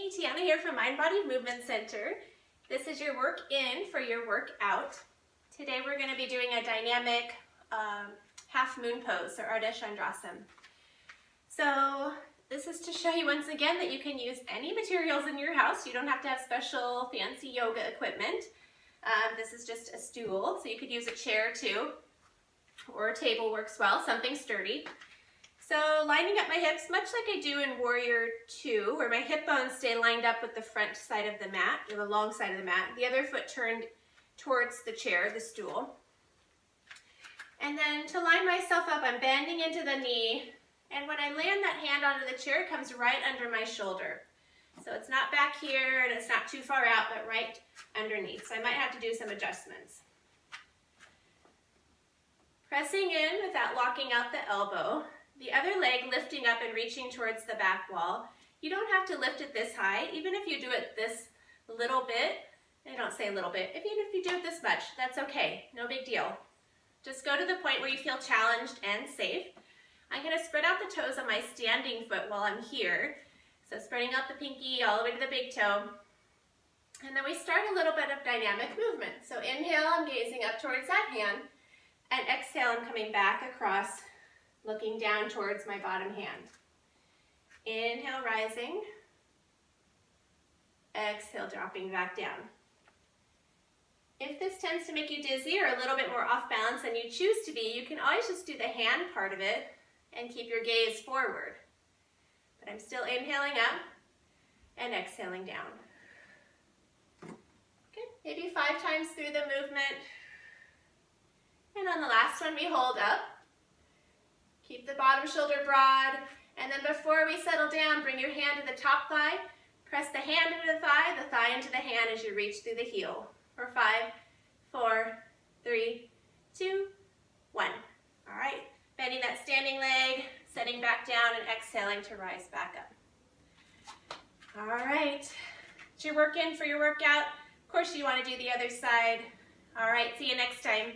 Hey, Tiana here from Mind Body Movement Center. This is your work in for your workout. Today we're going to be doing a dynamic half moon pose, or Ardha Chandrasana. So this is to show you once again that you can use any materials in your house. You don't have to have special fancy yoga equipment. This is just a stool, so you could use a chair too, or a table works well, something sturdy. So lining up my hips, much like I do in Warrior 2, where my hip bones stay lined up with the front side of the mat, or the long side of the mat, the other foot turned towards the chair, the stool. And then to line myself up, I'm bending into the knee, and when I land that hand onto the chair, it comes right under my shoulder. So it's not back here, and it's not too far out, but right underneath. So I might have to do some adjustments. Pressing in without locking out the elbow. The other leg lifting up and reaching towards the back wall. You don't have to lift it this high. Even if you do it this little bit, I don't say a little bit, even if you do it this much, that's okay, no big deal. Just go to the point where you feel challenged and safe. I'm going to spread out the toes on my standing foot while I'm here. So spreading out the pinky all the way to the big toe. And then we start a little bit of dynamic movement. So inhale, I'm gazing up towards that hand. And exhale, I'm coming back across, looking down towards my bottom hand. Inhale, rising. Exhale, dropping back down. If this tends to make you dizzy or a little bit more off balance than you choose to be, you can always just do the hand part of it and keep your gaze forward. But I'm still inhaling up and exhaling down. Okay, maybe 5 times through the movement. And on the last one, we hold up. Keep the bottom shoulder broad, and then before we settle down, bring your hand to the top thigh, press the hand into the thigh into the hand as you reach through the heel. For 5, 4, 3, 2, 1. All right, bending that standing leg, setting back down and exhaling to rise back up. All right, it's your work in for your workout. Of course, you want to do the other side. All right, see you next time.